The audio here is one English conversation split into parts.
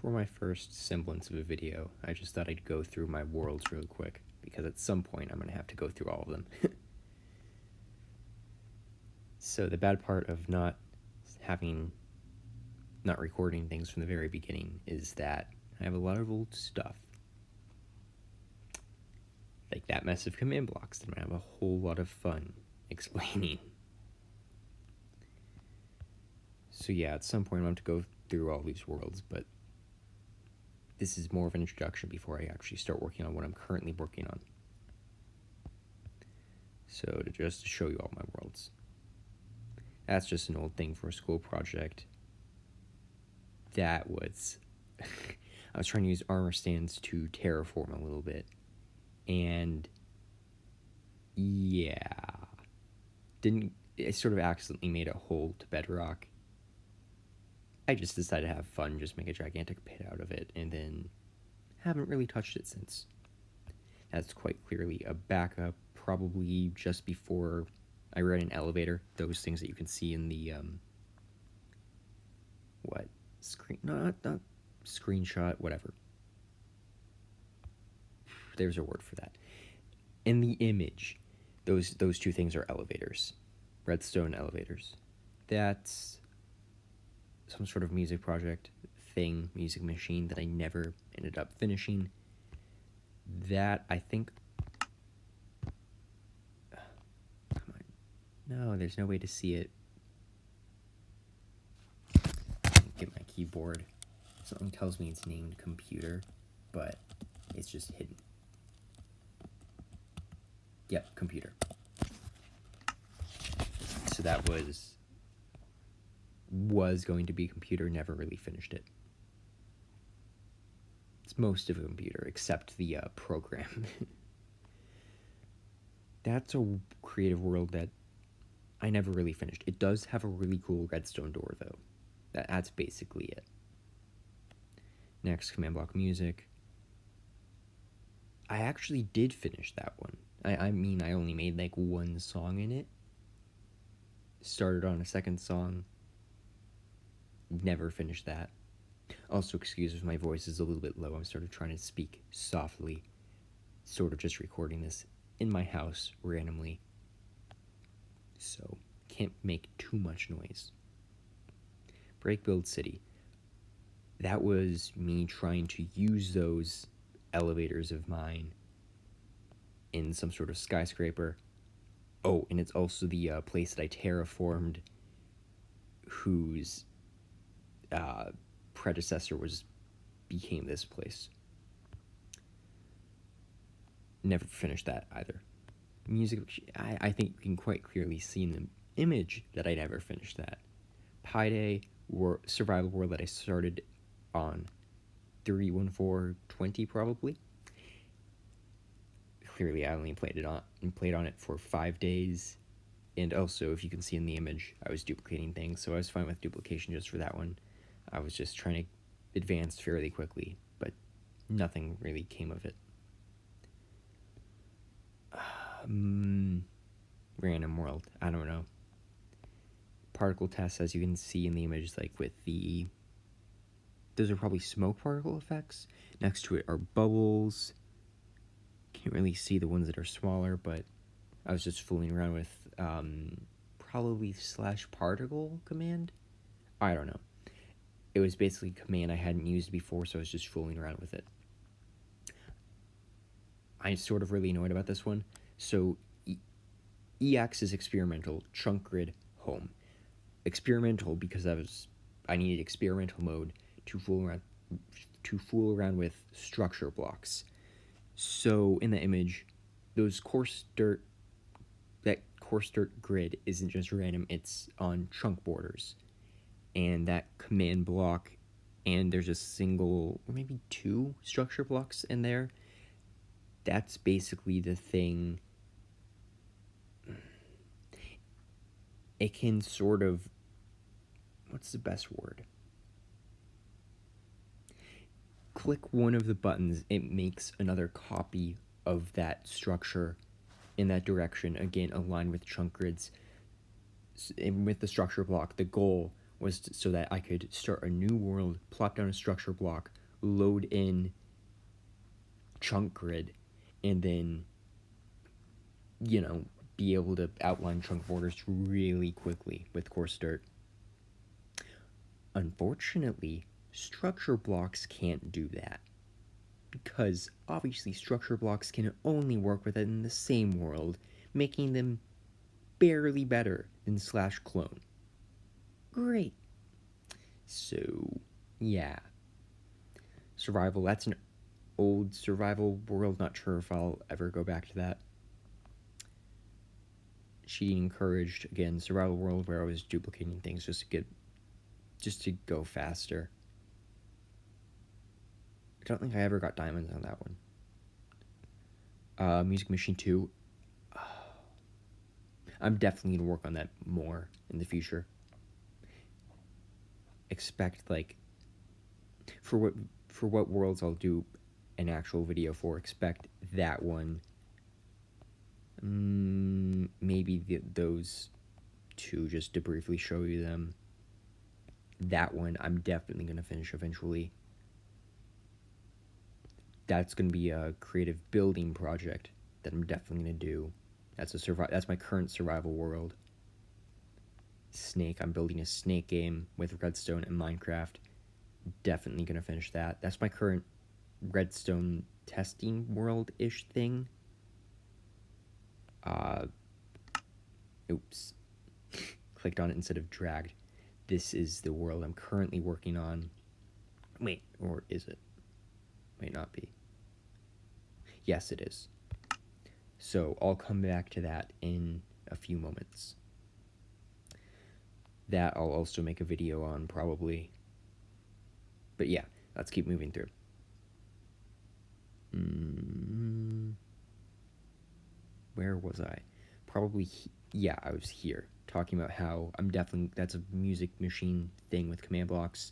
For my first semblance of a video, I just thought I'd go through my worlds real quick, because at some point I'm going to have to go through all of them. So the bad part of not recording things from the very beginning is that I have a lot of old stuff. Like that mess of command blocks that I have a whole lot of fun explaining. So yeah, at some point I'm going to go through all these worlds, but this is more of an introduction before I actually start working on what I'm currently working on. So just to show you all my worlds. That's just an old thing for a school project. That was... I was trying to use armor stands to terraform a little bit. And... yeah... I sort of accidentally made a hole to Bedrock. I just decided to have fun, just make a gigantic pit out of it, and then haven't really touched it since. That's quite clearly a backup, probably just before I read an elevator, those things that you can see in the, not screenshot, whatever. There's a word for that. In the image, those two things are elevators, redstone elevators. That's some sort of music project thing, music machine that I never ended up finishing. That, I think... come on. No, there's no way to see it. Get my keyboard. Something tells me it's named computer, but it's just hidden. Yep, computer. So that was going to be a computer, never really finished it. It's most of a computer, except the program. That's a creative world that I never really finished. It does have a really cool redstone door, though. That's basically it. Next, command block music. I actually did finish that one. I mean, I only made like one song in it. Started on a second song. Never finished that. Also, excuse if my voice is a little bit low. I'm sort of trying to speak softly. Sort of just recording this in my house randomly. So, can't make too much noise. Break Build City. That was me trying to use those elevators of mine in some sort of skyscraper. Oh, and it's also the place that I terraformed, whose predecessor became this place. Never finished that either. Music, I think you can quite clearly see in the image that I never finished that. Pi Day, survival world that I started on 3/14/20 probably. Clearly, I only played on it for 5 days, and also, if you can see in the image, I was duplicating things, so I was fine with duplication just for that one. I was just trying to advance fairly quickly, but nothing really came of it. Random world, I don't know. Particle tests, as you can see in the image, like with those are probably smoke particle effects. Next to it are bubbles. Can't really see the ones that are smaller, but I was just fooling around with probably /particle command. I don't know. It was basically a command I hadn't used before, so I was just fooling around with it. I'm sort of really annoyed about this one. So EX is experimental, chunk grid, home. Experimental because I needed experimental mode to fool around with structure blocks. So in the image, that coarse dirt grid isn't just random, it's on chunk borders. And that command block, and there's a single, or maybe two structure blocks in there. That's basically the thing. It can sort of, what's the best word? Click one of the buttons, it makes another copy of that structure in that direction, again aligned with chunk grids. And with the structure block, the goal was so that I could start a new world, plop down a structure block, load in chunk grid, and then, you know, be able to outline chunk borders really quickly with coarse dirt. Unfortunately, structure blocks can't do that, because obviously structure blocks can only work within the same world, making them barely better than slash clone. Great. So, yeah. Survival, that's an old survival world, not sure if I'll ever go back to that. She encouraged, again, survival world where I was duplicating things just to go faster. I don't think I ever got diamonds on that one. Music Machine 2. I'm definitely going to work on that more in the future. Expect, like, for what worlds I'll do an actual video for, expect that one. Maybe those two, just to briefly show you them. That one I'm definitely going to finish eventually. That's going to be a creative building project that I'm definitely going to do. That's my current survival world. Snake, I'm building a Snake game with Redstone and Minecraft. Definitely going to finish that. That's my current Redstone testing world-ish thing. Oops. Clicked on it instead of dragged. This is the world I'm currently working on. Wait, or is it? Might not be. Yes, it is. So I'll come back to that in a few moments. That I'll also make a video on, probably. But yeah, let's keep moving through. Where was I? Probably, yeah, I was here, talking about how that's a music machine thing with command blocks.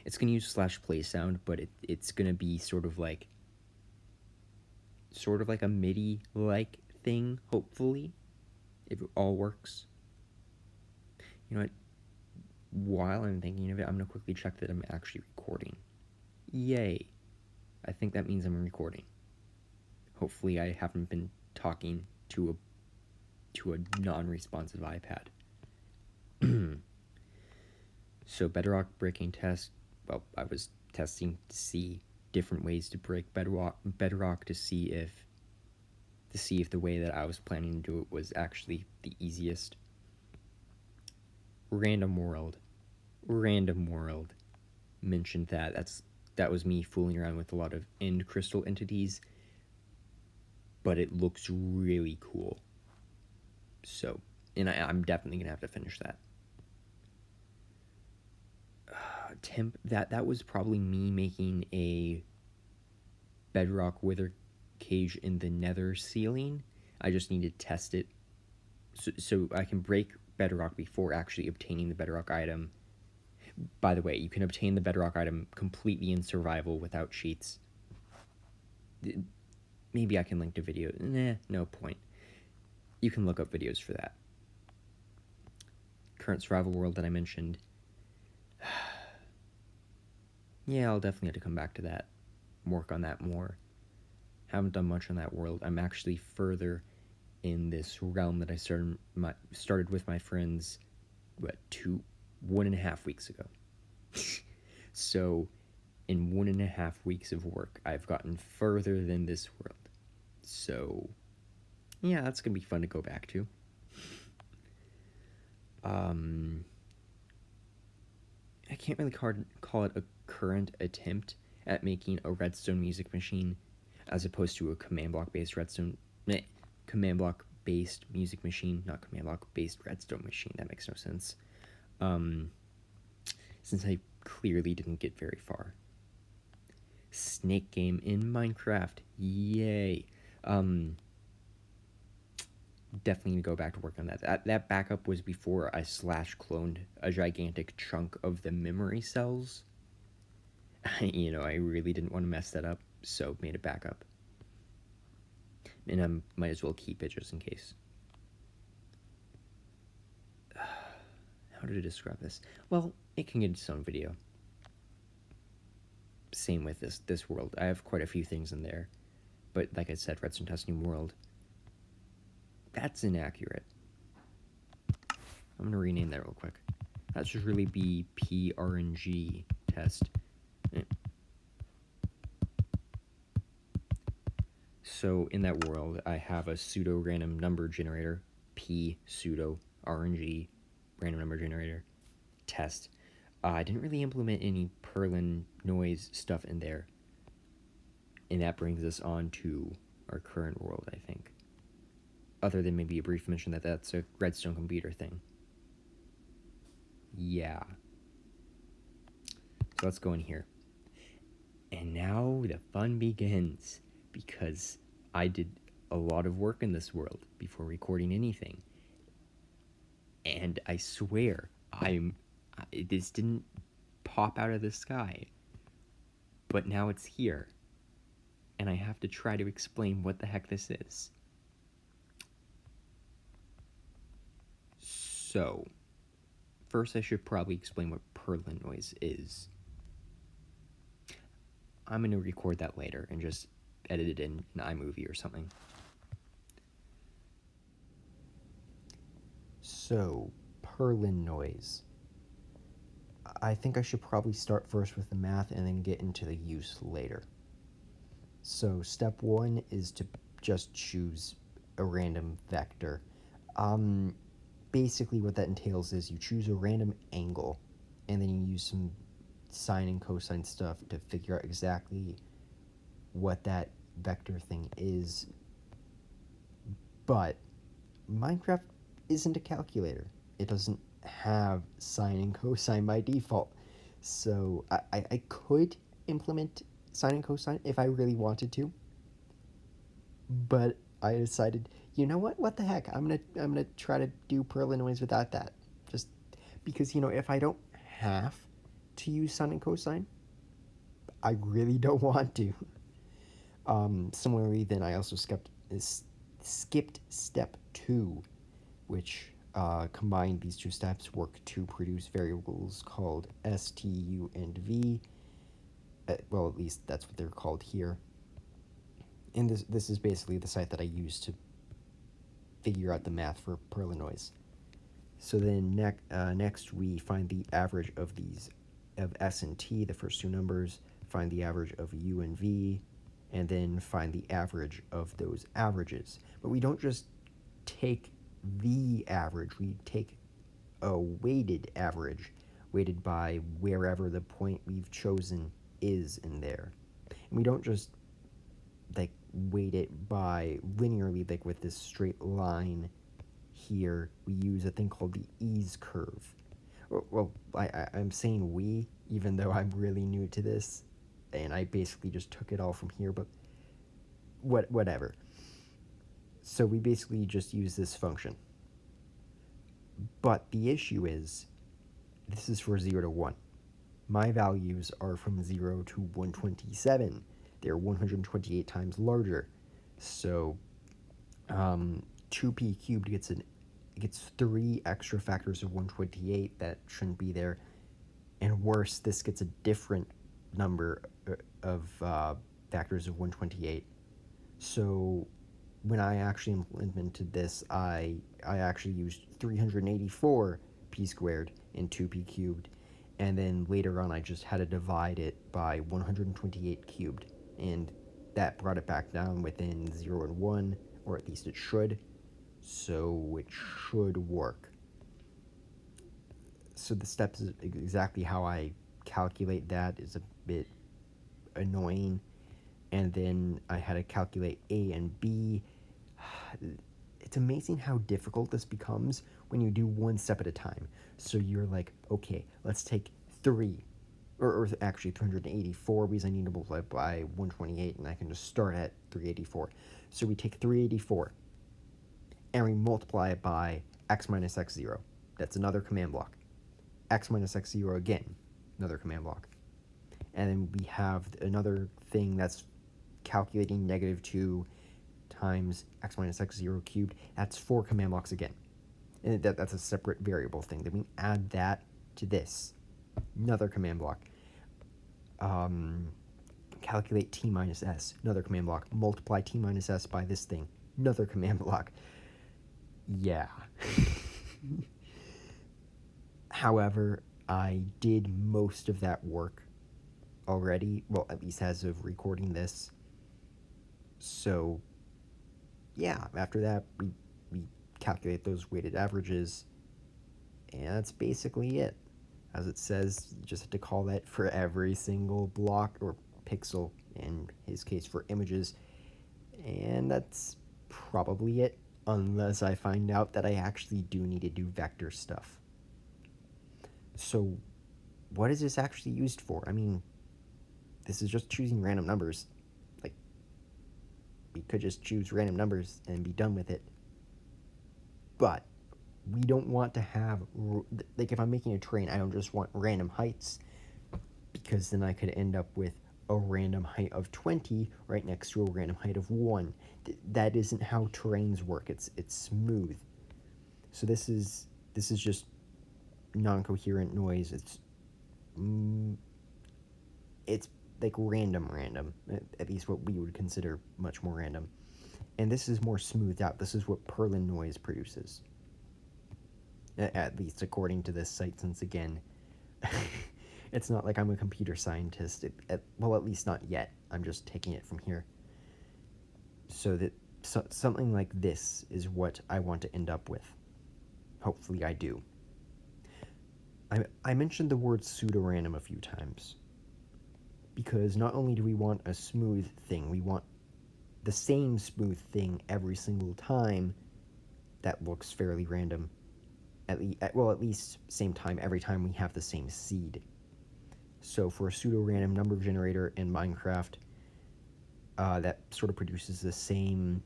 It's going to use /play sound, but it's going to be sort of like a MIDI-like thing, hopefully, if it all works. You know what? While I'm thinking of it, I'm going to quickly check that I'm actually recording. Yay. I think that means I'm recording. Hopefully I haven't been talking to a non-responsive iPad. So Bedrock breaking test. Well, I was testing to see different ways to break Bedrock to see if the way that I was planning to do it was actually the easiest. Random world mentioned that was me fooling around with a lot of end crystal entities, but it looks really cool. So, and I'm definitely gonna have to finish that. That was probably me making a Bedrock wither cage in the nether ceiling. I just need to test it so I can break Bedrock before actually obtaining the Bedrock item. By the way, you can obtain the Bedrock item completely in survival without cheats. Maybe I can link to video. No point. You can look up videos for that. Current survival world that I mentioned. Yeah, I'll definitely have to come back to that. Work on that more. Haven't done much on that world. I'm actually further in this realm that I started with my friends, 1.5 weeks ago. So, in 1.5 weeks of work, I've gotten further than this world. So, yeah, that's gonna be fun to go back to. I can't really call it a current attempt at making a redstone music machine as opposed to a command block based music machine, not command block based redstone machine. That makes no sense. Since I clearly didn't get very far. Snake game in Minecraft. Yay. Definitely need to go back to work on that. That backup was before I /cloned a gigantic chunk of the memory cells. I really didn't want to mess that up, so made a backup. And I might as well keep it just in case. how to describe this? Well, it can get its own video. Same with this world. I have quite a few things in there, but like I said, Redstone Testing World, that's inaccurate. I'm gonna rename that real quick. That should really be PRNG test. So in that world, I have a pseudo-random number generator, P pseudo RNG random number generator test. I didn't really implement any Perlin noise stuff in there. And that brings us on to our current world, I think. Other than maybe a brief mention that that's a redstone computer thing. Yeah. So let's go in here. And now the fun begins, because I did a lot of work in this world before recording anything. And I swear, this didn't pop out of the sky. But now it's here. And I have to try to explain what the heck this is. So, first I should probably explain what Perlin noise is. I'm going to record that later and just edit it in iMovie or something. So, Perlin noise. I think I should probably start first with the math and then get into the use later. So, step one is to just choose a random vector. Basically what that entails is you choose a random angle and then you use some sine and cosine stuff to figure out exactly what that vector thing is. But Minecraft isn't a calculator. It doesn't have sine and cosine by default. So I could implement sine and cosine if I really wanted to. But I decided, you know what the heck, I'm gonna try to do Perlin noise without that, just because, you know, if I don't have to use sine and cosine, I really don't want to. Similarly, then I also skipped step 2, which combined these two steps work to produce variables called S, T, U, and V. Well, at least that's what they're called here. And this is basically the site that I use to figure out the math for Perlin noise. So then next we find the average of these, of S and T, the first two numbers, find the average of U and V, and then find the average of those averages. But we don't just take the average, we take a weighted average, weighted by wherever the point we've chosen is in there. And we don't just like weight it by linearly, like with this straight line here. We use a thing called the ease curve. Well, I'm saying we, even though I'm really new to this, and I basically just took it all from here, but whatever. So we basically just use this function. But the issue is, this is for 0 to 1. My values are from 0 to 127. They're 128 times larger. So 2p cubed gets 3 extra factors of 128 that shouldn't be there. And worse, this gets a different number of factors of 128. So when I actually implemented this, I actually used 384 p squared and 2p cubed. And then later on, I just had to divide it by 128 cubed. And that brought it back down within 0 and 1, or at least it should. So it should work. So the steps is exactly how I calculate that is a bit annoying. And then I had to calculate A and B. It's amazing how difficult this becomes when you do one step at a time. So you're like, okay, let's take 3, or actually 384, because I need to multiply by 128, and I can just start at 384. So we take 384, and we multiply it by x minus x0. That's another command block. X minus x0 again, another command block. And then we have another thing that's calculating -2 times x minus x0 cubed. That's 4 command blocks again. And that's a separate variable thing. Then we add that to this. Another command block. Calculate t minus s. Another command block. Multiply t minus s by this thing. Another command block. Yeah. However, I did most of that work already. Well, at least as of recording this. So, yeah, after that, we calculate those weighted averages, and that's basically it. As it says, you just have to call that for every single block or pixel, in his case for images, and that's probably it, unless I find out that I actually do need to do vector stuff. So, what is this actually used for? I mean, this is just choosing random numbers. Like, we could just choose random numbers and be done with it. But we don't want to have, like, if I'm making a terrain, I don't just want random heights, because then I could end up with a random height of 20 right next to a random height of 1. That isn't how terrains work. It's smooth. So this is just non-coherent noise. It's like random, at least what we would consider much more random. And this is more smoothed out. This is what Perlin noise produces, at least according to this site, since again, it's not like I'm a computer scientist. Well, at least not yet. I'm just taking it from here. So that something like this is what I want to end up with. Hopefully I do. I mentioned the word pseudo-random a few times, because not only do we want a smooth thing, we want the same smooth thing every single time that looks fairly random. At least same time every time we have the same seed. So for a pseudo-random number generator in Minecraft, that sort of produces the same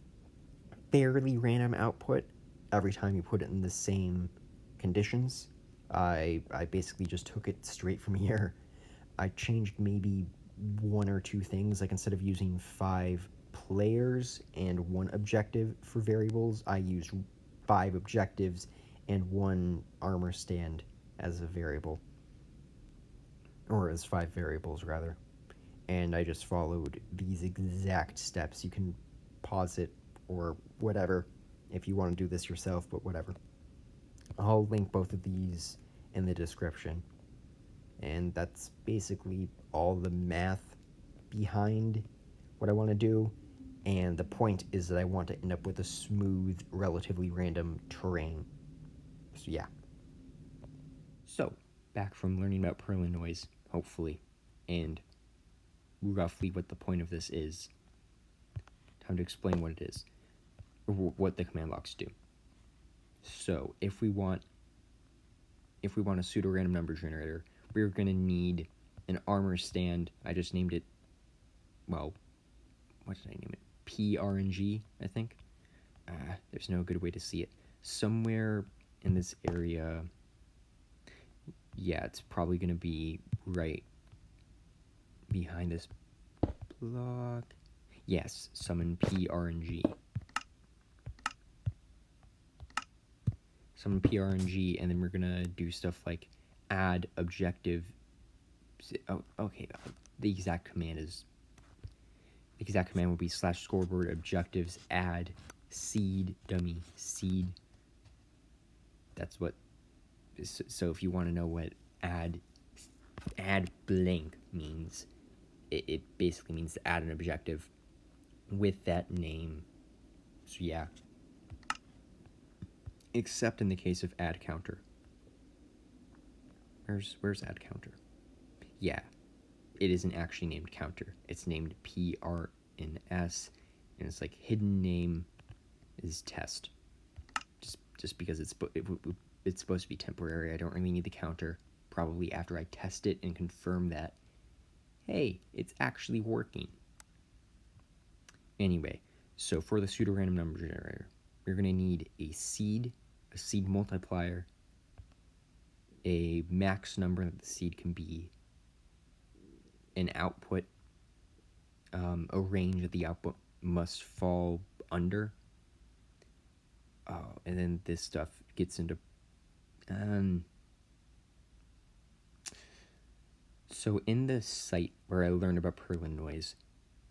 fairly random output every time you put it in the same conditions. I basically just took it straight from here. I changed maybe one or two things. Like, instead of using 5 players and 1 objective for variables, I used 5 objectives and 1 armor stand as a variable. Or as 5 variables, rather. And I just followed these exact steps. You can pause it or whatever if you want to do this yourself, but whatever. I'll link both of these in the description. And that's basically all the math behind what I want to do. And the point is that I want to end up with a smooth, relatively random terrain. So yeah. So, back from learning about Perlin noise, hopefully, and roughly what the point of this is. Time to explain what it is, or what the command blocks do. So, if we want a pseudo-random number generator, we're going to need an armor stand. I just named it, well, what did I name it? PRNG, I think. There's no good way to see it. Somewhere in this area, yeah, it's probably going to be right behind this block. Yes, summon PRNG. Summon PRNG, and then we're going to do stuff like add objective. Oh, okay, the exact command would be /scoreboard objectives add seed dummy seed. That's what. So if you want to know what add blank means, it basically means to add an objective with that name. So yeah. Except in the case of add counter. Where's add counter? Yeah, it isn't actually named counter. It's named PRNS, and it's like hidden name is test. Just because it's supposed to be temporary. I don't really need the counter. Probably after I test it and confirm that, hey, it's actually working. Anyway, so for the pseudo-random number generator, we're going to need a seed multiplier, a max number that the seed can be, an output, a range that the output must fall under, and then this stuff gets into so in the site where I learned about Perlin noise,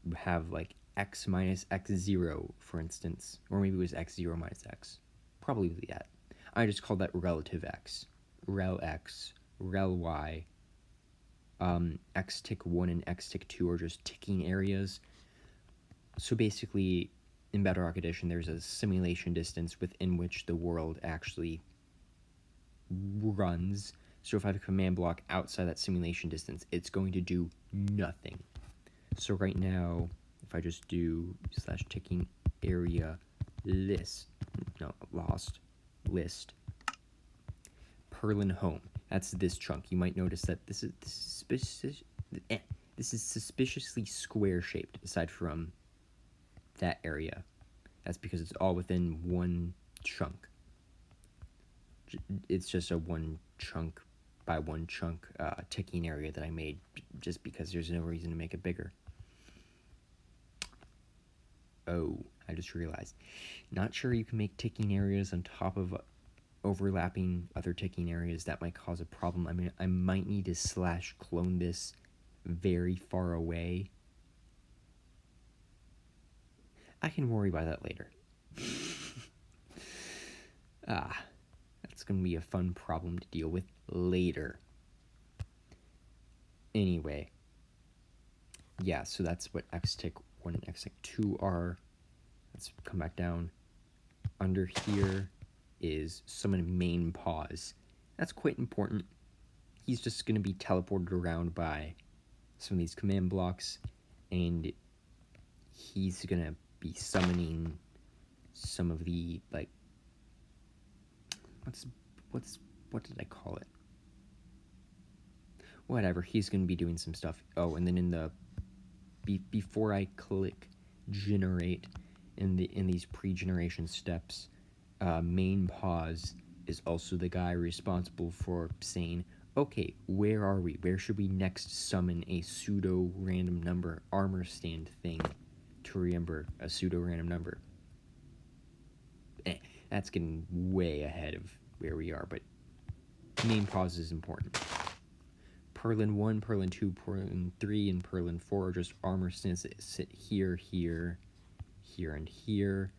we have like x minus x0, for instance, or maybe it was x0 minus x. Probably that. I just called that relative x. Rel x, rel y. X tick 1 and x tick 2 are just ticking areas. So basically, in Bedrock Edition, there's a simulation distance within which the world actually runs. So if I have a command block outside that simulation distance, it's going to do nothing. So right now, if I just do slash ticking area list, list, Perlin home. That's this chunk. You might notice that this is suspiciously square shaped aside from that area. That's because it's all within one chunk. It's just a one chunk by one chunk ticking area that I made just because there's no reason to make it bigger. Oh, I just realized. Not sure you can make ticking areas on top of overlapping other ticking areas. That might cause a problem. I mean, I might need to slash clone this very far away. I can worry about that later. That's going to be a fun problem to deal with later. Anyway, yeah, so that's what x tick 1 and x tick 2 are. Let's come back down. Under here is summon main pause. That's quite important. He's just going to be teleported around by some of these command blocks, and he's going to be summoning some of the, like, what did I call it? Whatever, he's going to be doing some stuff. Oh, and then in the, before I click generate in these pre-generation steps, main pause is also the guy responsible for saying, okay, where are we? Where should we next summon a pseudo-random number armor stand thing to remember a pseudo-random number? That's getting way ahead of where we are, but main pause is important. Perlin 1, Perlin 2, Perlin 3, and Perlin 4 are just armor stands that sit here, here, here, and here.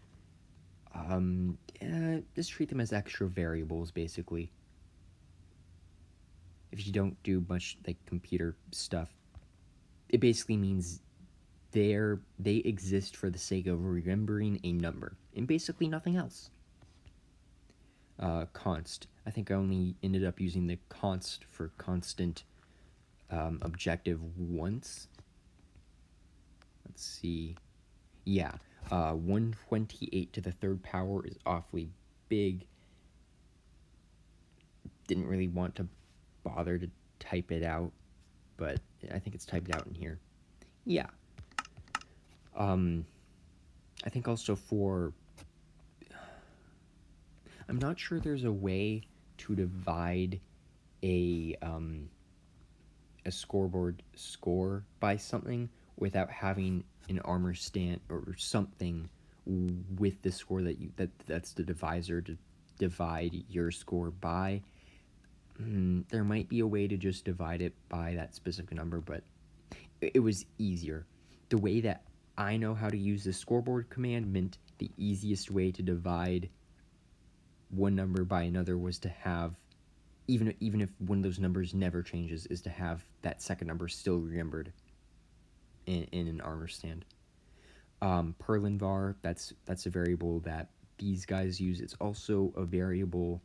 Just treat them as extra variables, basically. If you don't do much like computer stuff, it basically means they exist for the sake of remembering a number and basically nothing else. Const. I think I only ended up using the const for constant objective once. Let's see. Yeah, 128 to the third power is awfully big. Didn't really want to bother to type it out, but I think it's typed out in here. Yeah. I think also for, I'm not sure there's a way to divide a scoreboard score by something without having an armor stand or something with the score that's the divisor to divide your score by. There might be a way to just divide it by that specific number, but it was easier. The way that I know how to use the scoreboard command meant the easiest way to divide one number by another was to have, even if one of those numbers never changes, is to have that second number still remembered in an armor stand. Perlin var, that's a variable that these guys use. It's also a variable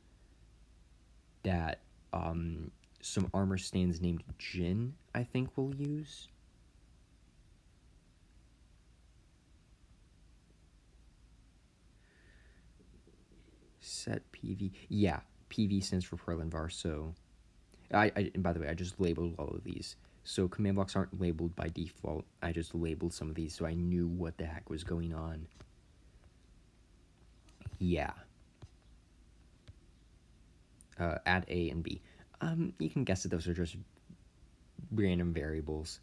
that some armor stands named Jin, I think, will use. Set PV. Yeah, PV stands for Perlin var, so and by the way, I just labeled all of these. So command blocks aren't labeled by default. I just labeled some of these so I knew what the heck was going on. Yeah. Add A and B. You can guess that those are just random variables.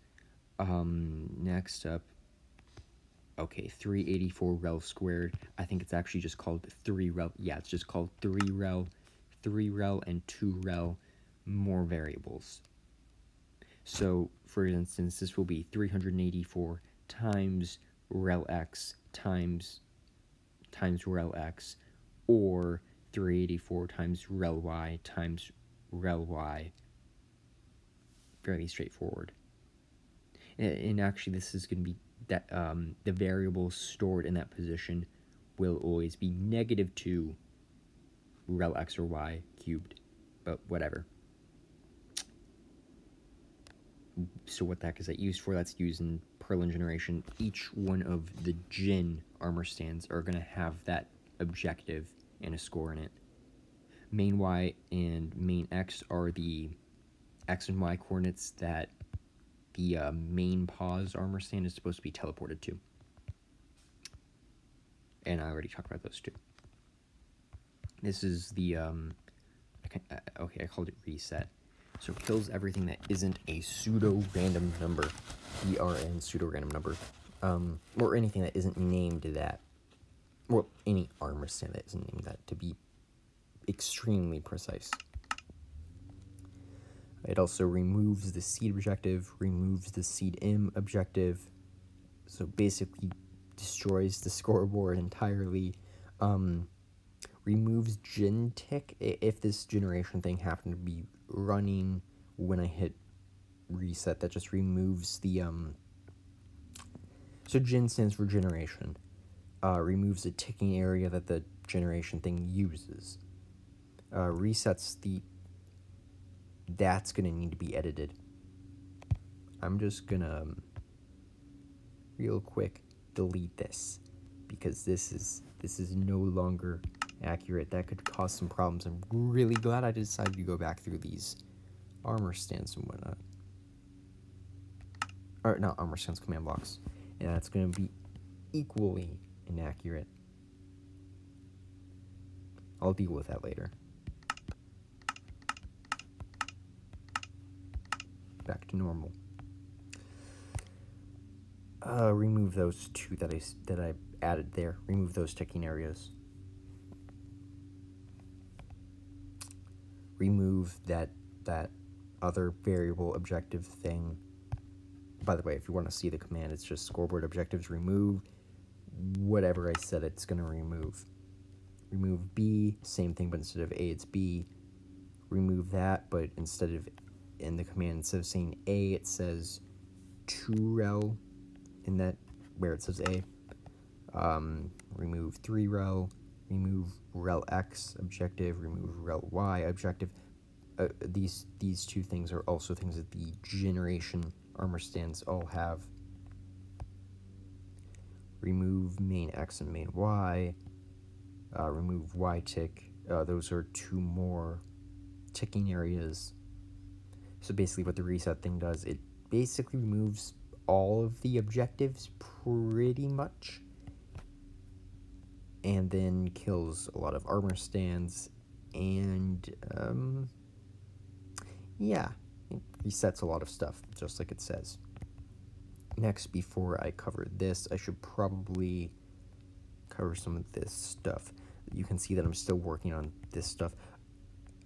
Next up, okay, 384 rel squared. I think it's actually just called 3 rel. Yeah, it's just called 3 rel, 3 rel, and 2 rel, more variables. So, for instance, this will be 384 times rel x times rel x, or 384 times rel y times rel y. Fairly straightforward. And actually, this is going to be that the variables stored in that position will always be -2 rel x or y cubed, but whatever. So what the heck is that used for? That's used in Perlin generation. Each one of the Jin armor stands are going to have that objective and a score in it. Main y and main x are the x and y coordinates that the main pause armor stand is supposed to be teleported to. And I already talked about those two. This is the, okay, I called it reset. So it kills everything that isn't a pseudo-random number, ERN pseudo-random number, or anything that isn't named that, well, any armor stand that isn't named that, to be extremely precise. It also removes the seed objective, removes the seed im objective, so basically destroys the scoreboard entirely. Removes Jin tick if this generation thing happened to be running when I hit reset. That just removes the so Jin stands for generation. Removes the ticking area that the generation thing uses. Resets the. That's gonna need to be edited. I'm just gonna real quick delete this because this is no longer accurate. That could cause some problems. I'm really glad I decided to go back through these armor stands and whatnot. Or not armor stands, command blocks. And that's going to be equally inaccurate. I'll deal with that later. Back to normal. Remove those two that I added there. Remove those ticking areas. Remove that other variable objective thing. By the way, if you want to see the command, it's just scoreboard objectives remove whatever I said it's going to remove. Remove B, same thing, but instead of A, it's B. Remove that, but instead of in the command, instead of saying A, it says 2rel in that where it says A. Remove 3rel. Remove rel x objective, remove rel y objective. These two things are also things that the generation armor stands all have. Remove main x and main y. Remove y tick. Those are two more ticking areas. So basically what the reset thing does, it basically removes all of the objectives pretty much, and then kills a lot of armor stands, and yeah, it resets a lot of stuff, just like it says. Next, before I cover this, I should probably cover some of this stuff. You can see that I'm still working on this stuff.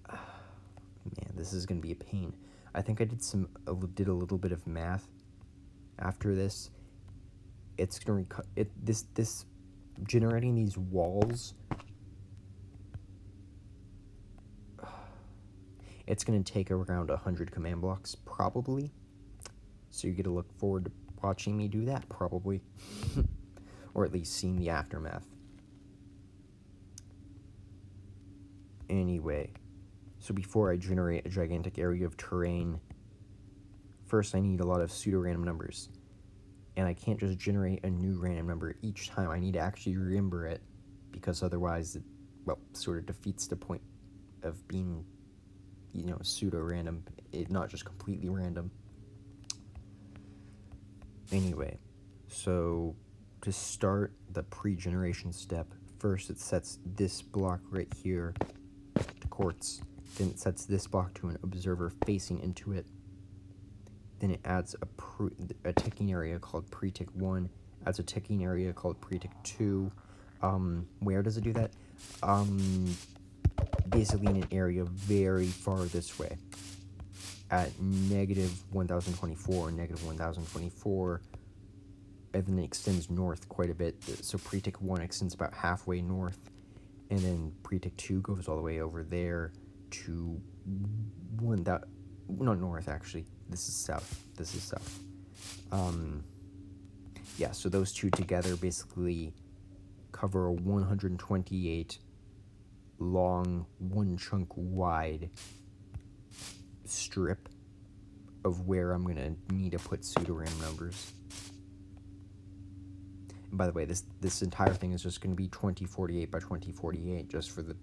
Man, this is going to be a pain. I think I did a little bit of math after this. It's going to this generating these walls, it's going to take around 100 command blocks, probably. So you get to look forward to watching me do that, probably. Or at least seeing the aftermath. Anyway, so before I generate a gigantic area of terrain, first I need a lot of pseudo-random numbers. And I can't just generate a new random number each time. I need to actually remember it, because otherwise it, well, sort of defeats the point of being, you know, pseudo-random, not just completely random. Anyway, so to start the pre-generation step, first it sets this block right here, the quartz. Then it sets this block to an observer facing into it. Then it adds a ticking area called pre-tick 1, as a ticking area called pre-tick 2. Where does it do that? Basically in an area very far this way. At negative 1024, negative 1024, and then it extends north quite a bit. So pre-tick 1 extends about halfway north, and then pre-tick 2 goes all the way over there to not north, actually. This is south. Yeah, so those two together basically cover a 128 long, one chunk wide strip of where I'm gonna need to put pseudo-random numbers. And by the way, this entire thing is just gonna be 2048 by 2048, just for the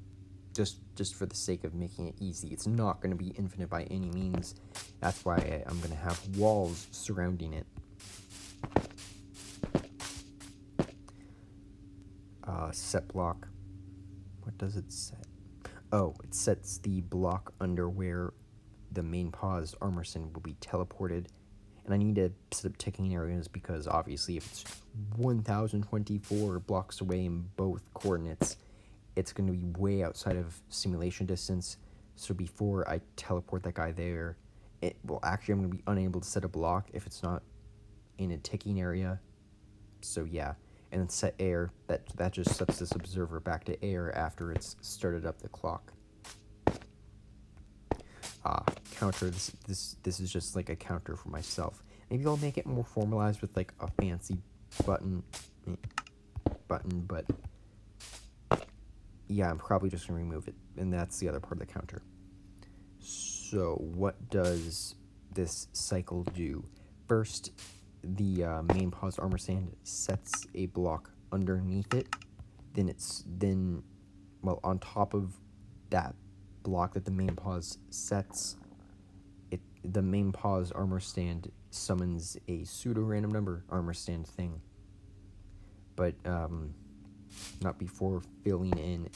sake of making it easy. It's not gonna be infinite by any means. That's why I'm gonna have walls surrounding it. Set block. What does it set? Oh, it sets the block under where the main pause armor stand will be teleported. And I need to set up ticking areas because obviously if it's 1024 blocks away in both coordinates, it's going to be way outside of simulation distance. So before I teleport that guy there, I'm going to be unable to set a block if it's not in a ticking area. So yeah, and then set air. That just sets this observer back to air after it's started up the clock. Counter. This is just like a counter for myself. Maybe I'll make it more formalized with like a fancy button, but yeah, I'm probably just gonna remove it, and that's the other part of the counter. So what does this cycle do? First, the main paused armor stand sets a block underneath it. Then on top of that block that the main pause sets, the main pause armor stand summons a pseudo-random number armor stand thing, but not before filling in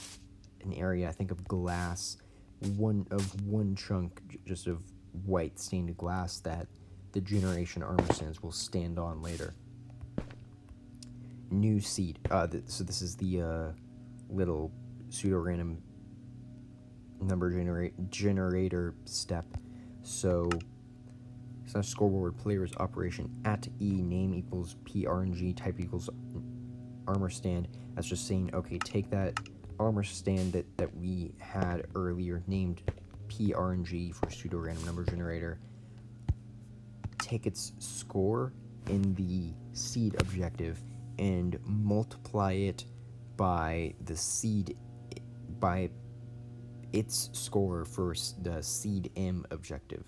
an area, I think, of glass, one chunk just of white stained glass that the generation armor stands will stand on later. New seed. So this is the little pseudo-random number generator step. So / scoreboard player's operation at E, name equals PRNG, type equals armor stand. That's just saying, okay, take that armor stand that we had earlier named PRNG for pseudo-random number generator, take its score in the seed objective and multiply it by its score for the seed M objective.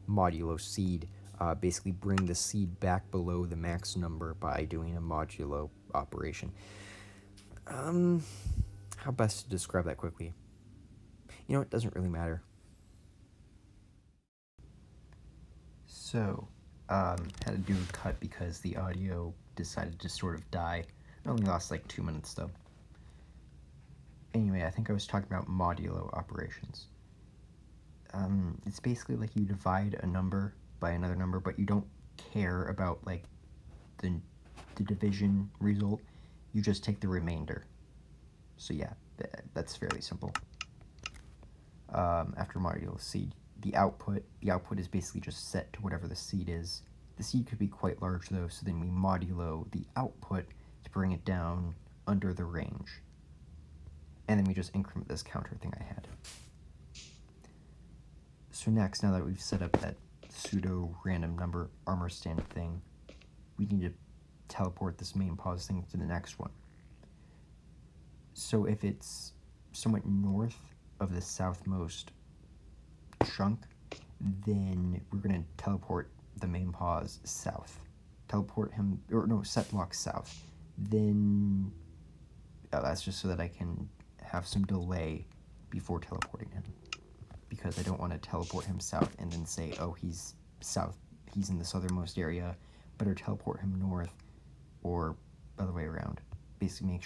Modulo seed, basically bring the seed back below the max number by doing a modulo operation. How best to describe that quickly? You know, it doesn't really matter. So, had to do a cut because the audio decided to sort of die. It only lost like 2 minutes though. Anyway, I think I was talking about modulo operations. It's basically like you divide a number by another number, but you don't care about like the division result. You just take the remainder. So yeah, that's fairly simple. After modulo seed, the output is basically just set to whatever the seed is. The seed could be quite large though, so then we modulo the output to bring it down under the range. And then we just increment this counter thing I had. So next, now that we've set up that pseudo-random number armor stand thing, we need to teleport this main pause thing to the next one. So if it's somewhat north of the southmost chunk, then we're going to teleport the main pause south. Set block south. Then, that's just so that I can have some delay before teleporting him, because I don't want to teleport him south and then say, oh, he's south, he's in the southernmost area. Better teleport him north, or other way around. Basically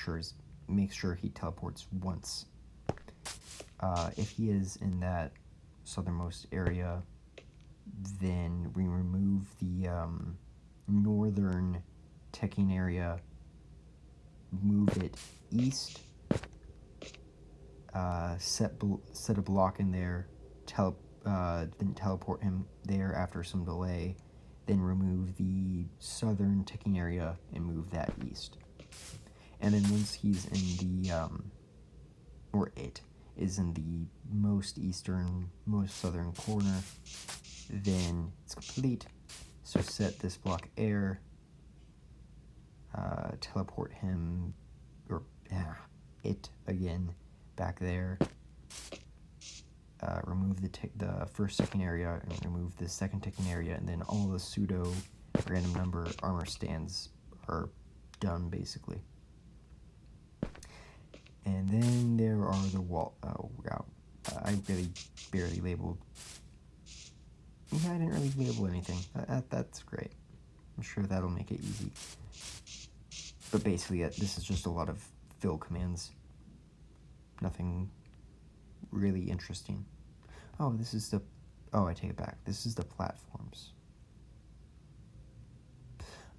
make sure he teleports once. If he is in that southernmost area, then we remove the northern ticking area, move it east, set a block in there, then teleport him there after some delay, then remove the southern ticking area and move that east. And then once he's in the, or it is in the most eastern, most southern corner, then it's complete. So set this block air, teleport him, or it again, back there. Remove the first ticking area and remove the second ticking area, and then all the pseudo-random number armor stands are done, basically. And then there are the wall. Oh, wow. I really barely labeled. Yeah, I didn't really label anything. That's great. I'm sure that'll make it easy. But basically, this is just a lot of fill commands. Nothing really interesting. Oh, this is the... Oh, I take it back. This is the platforms.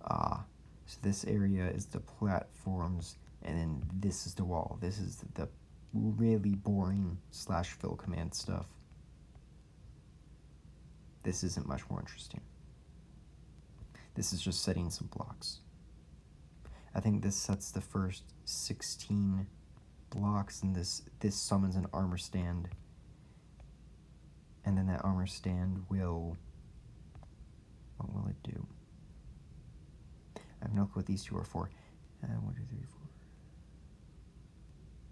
So this area is the platforms, and then this is the wall. This is the really boring /fill command stuff. This isn't much more interesting. This is just setting some blocks. I think this sets the first 16 blocks, and this summons an armor stand. And then that armor stand will... What will it do? I have no clue what these two are for. 1, 2, 3, 4.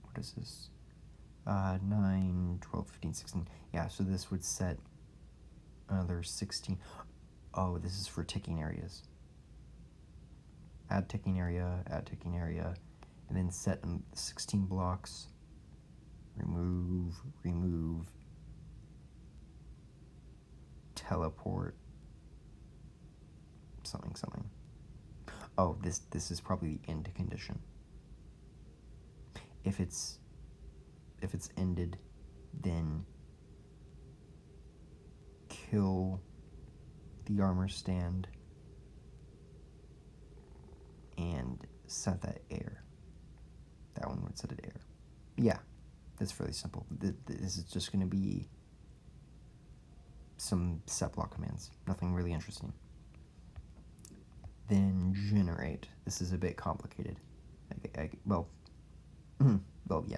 What is this? 9, 12, 15, 16. Yeah, so this would set another 16. Oh, this is for ticking areas. Add ticking area, and then set 16 blocks. Remove, teleport, something. Oh, this is probably the end condition. If it's ended, then kill the armor stand and set that air. That one would set it air. Yeah, that's fairly simple. This is just going to be some set block commands. Nothing really interesting. Then generate. This is a bit complicated. Well, yeah.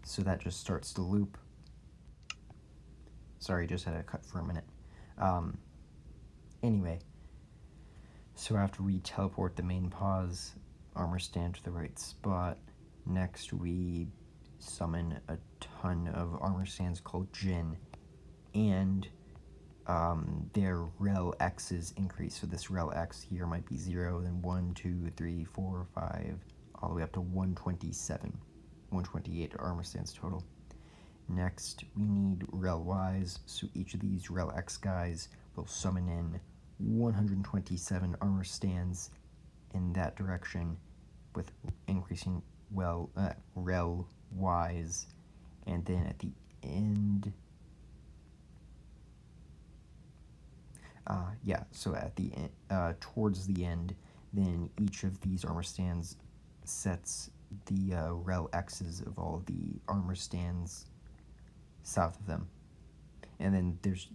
So that just starts the loop. Sorry, just had to cut for a minute. Anyway, so after we teleport the main pause armor stand to the right spot, next we summon a ton of armor stands called Jin, and their rel x's increase. So this rel x here might be 0, then 1, 2, 3, 4, 5, all the way up to 127, 128 armor stands total. Next, we need rel y's, so each of these rel x guys will summon in 127 armor stands in that direction, with increasing rel y's, and then at the end, so at the end, towards the end, then each of these armor stands sets the rel x's of all of the armor stands south of them. And then there's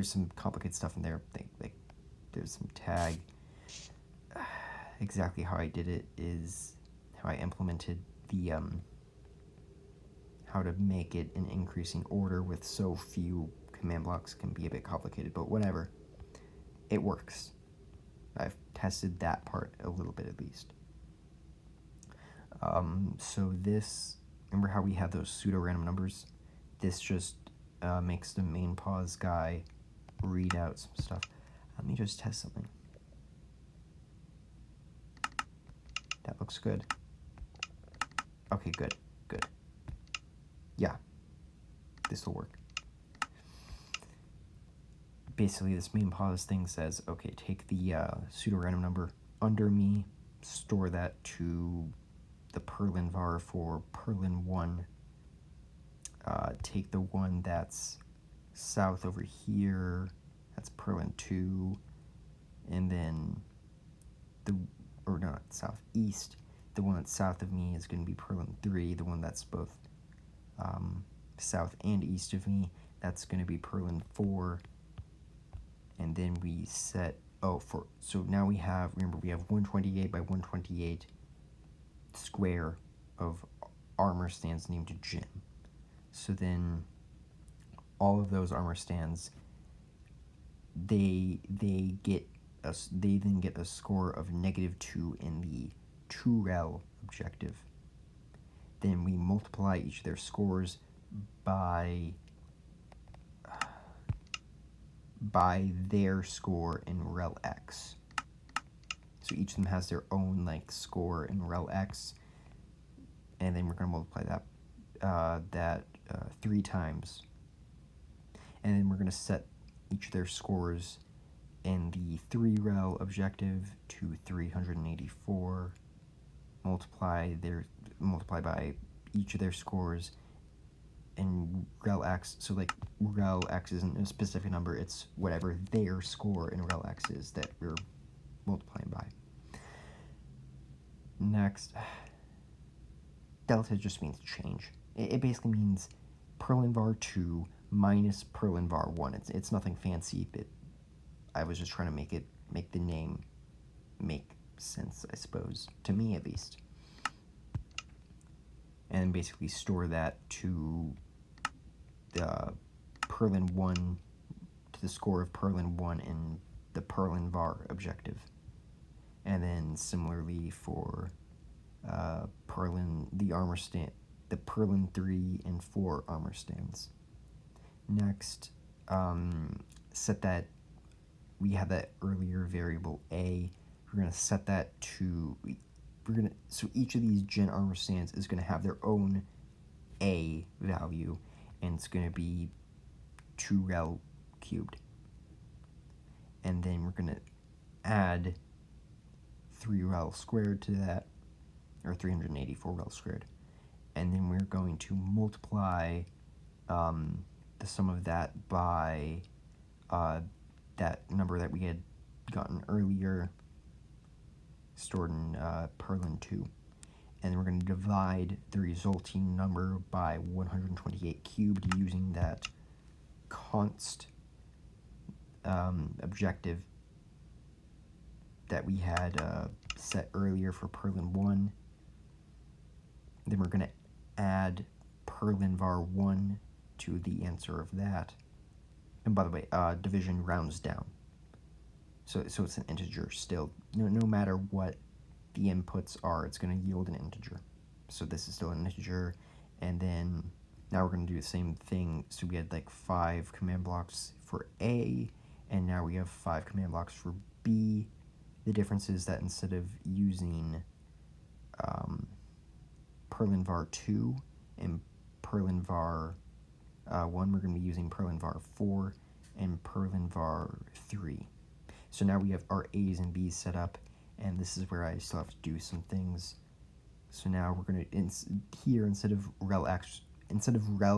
some complicated stuff in there. Like there's some tag. Exactly how I did it is how I implemented the how to make it in increasing order with so few command blocks can be a bit complicated, but whatever. It works. I've tested that part a little bit at least. So this, remember how we had those pseudo-random numbers? This just makes the main pause guy read out some stuff. Let me just test something. That looks good. Okay, good. Yeah, this will work. Basically, this main pause thing says, okay, take the pseudo-random number under me, store that to the Perlin var for Perlin 1, take the one that's south over here, that's Perlin 2, and then not southeast, the one that's south of me is going to be Perlin 3, the one that's both south and east of me, that's going to be Perlin 4, and then we set, so now we have 128 by 128 square of armor stands named Jin. So then all of those armor stands, they then get a score of -2 in the 2rel objective. Then we multiply each of their scores by their score in rel x. So each of them has their own score in rel x, and then we're going to multiply that 3 times, and then we're going to set each of their scores in the 3rel objective to 384, multiply by each of their scores in rel x. So rel x isn't a specific number, it's whatever their score in rel x is that we're multiplying by. Next, delta just means change. It basically means Perlin var 2 minus Perlin var 1. It's nothing fancy, but I was just trying to make the name make sense, I suppose, to me at least. And basically store that to the Perlin 1, to the score of Perlin 1 in the Perlin var objective. And then similarly for Perlin, the Perlin 3 and 4 armor stands. Next, set that, we had that earlier variable A, we're going to set that to, so each of these Jin armor stands is going to have their own A value, and it's going to be 2rel cubed. And then we're going to add 3rel squared to that, or 384rel squared. And then we're going to multiply the sum of that by that number that we had gotten earlier, stored in Perlin 2. And then we're going to divide the resulting number by 128 cubed using that const objective that we had set earlier for Perlin 1. Then we're going to add Perlin var 1 to the answer of that. And by the way, division rounds down. So it's an integer still. No matter what the inputs are, it's going to yield an integer. So this is still an integer. And then now we're going to do the same thing. So we had 5 command blocks for A, and now we have 5 command blocks for B. The difference is that instead of using Perlin var 2 and Perlin var 1, we're going to be using Perlin var 4 and Perlin var 3. So now we have our A's and B's set up, and this is where I still have to do some things. So now we're going to, here, instead of rel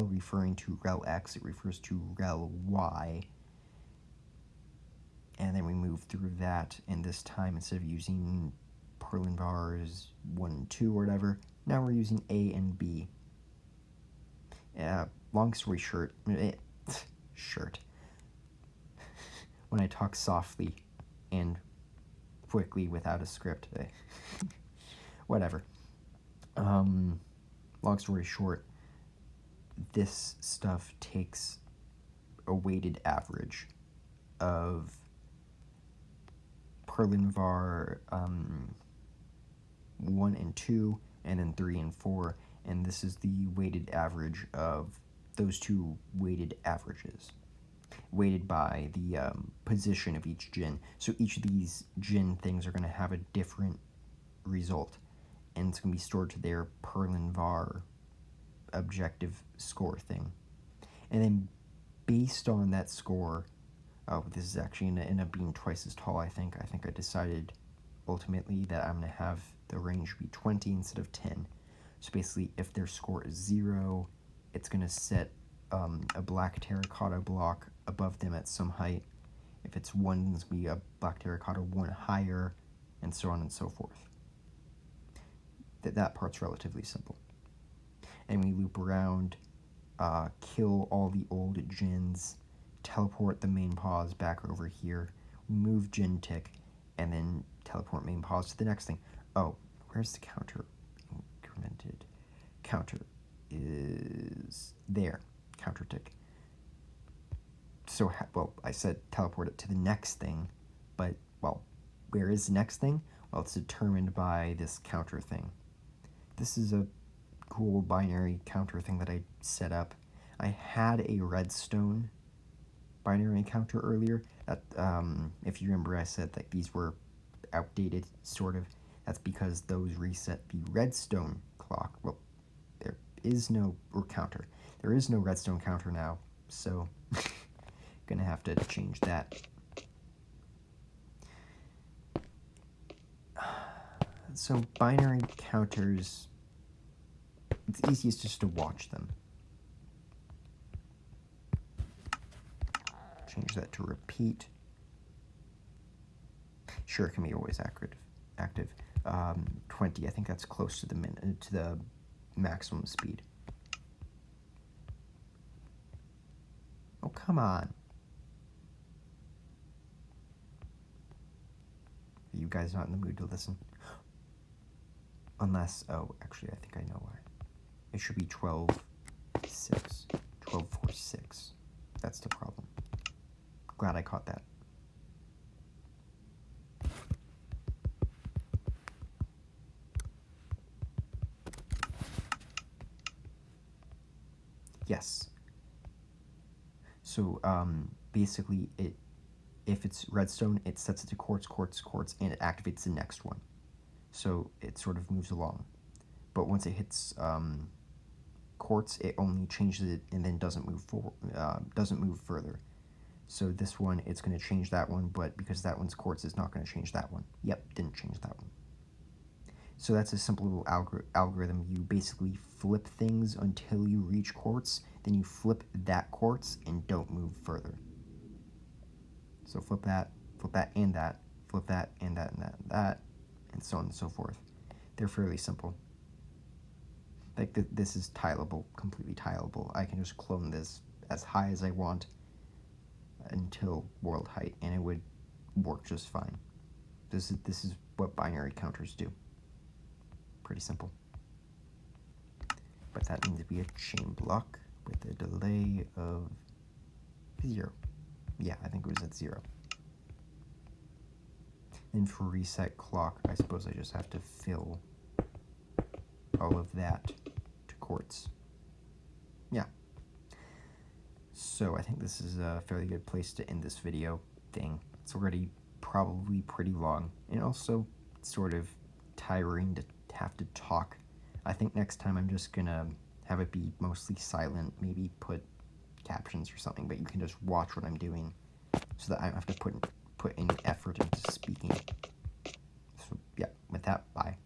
referring to rel x, it refers to rel y. And then we move through that, and this time, instead of using Perlin vars 1 and 2 or whatever, now we're using A and B. Long story short, when I talk softly and quickly without a script, whatever. Long story short, this stuff takes a weighted average of Perlin var 1 and 2, and then 3 and 4, and this is the weighted average of those two weighted averages, weighted by the position of each Jin. So each of these Jin things are going to have a different result, and it's going to be stored to their Perlin var objective score thing. And then based on that score, this is actually going to end up being twice as tall, I think. I decided ultimately that I'm going to have the range be 20 instead of 10. So basically, if their score is 0, it's going to set a black terracotta block above them at some height, If it's 1, it's going to be a black terracotta 1 higher, and so on and so forth. That part's relatively simple. And we loop around, kill all the old Djinns, teleport the main pause back over here, move Djinn tick, and then teleport main pause to the next thing. Oh, where's the counter incremented? Counter is there. Counter tick. So, well, I said teleport it to the next thing, but, well, where is the next thing? Well, it's determined by this counter thing. This is a cool binary counter thing that I set up. I had a redstone binary counter earlier. That, if you remember, I said that these were outdated, sort of. That's because those reset the redstone clock. Well, there is no counter. There is no redstone counter now, so gonna have to change that. So binary counters, it's easiest just to watch them. Change that to repeat. Sure, it can be always active. 20, I think that's close to the maximum speed. Oh, come on. Are you guys not in the mood to listen? Unless, oh, actually, I think I know why. It should be 12/6. 12/4/6. That's the problem. Glad I caught that. Yes. So, basically, if it's redstone, it sets it to quartz, and it activates the next one. So it sort of moves along. But once it hits quartz, it only changes it and then doesn't move further. So this one, it's going to change that one, but because that one's quartz, it's not going to change that one. Yep, didn't change that one. So that's a simple little algorithm. You basically flip things until you reach quartz, then you flip that quartz and don't move further. So flip that, and that, flip that, and that, and that, and that, and so on and so forth. They're fairly simple. Like, this is tileable, completely tileable. I can just clone this as high as I want until world height, and it would work just fine. This is what binary counters do. Pretty simple. But that needs to be a chain block with a delay of 0. Yeah, I think it was at 0. And for reset clock, I suppose I just have to fill all of that to quartz. Yeah. So I think this is a fairly good place to end this video thing. It's already probably pretty long, and also sort of tiring to have to talk. I think next time I'm just gonna have it be mostly silent, maybe put captions or something, but you can just watch what I'm doing so that I don't have to put any effort into speaking. So yeah, with that, bye.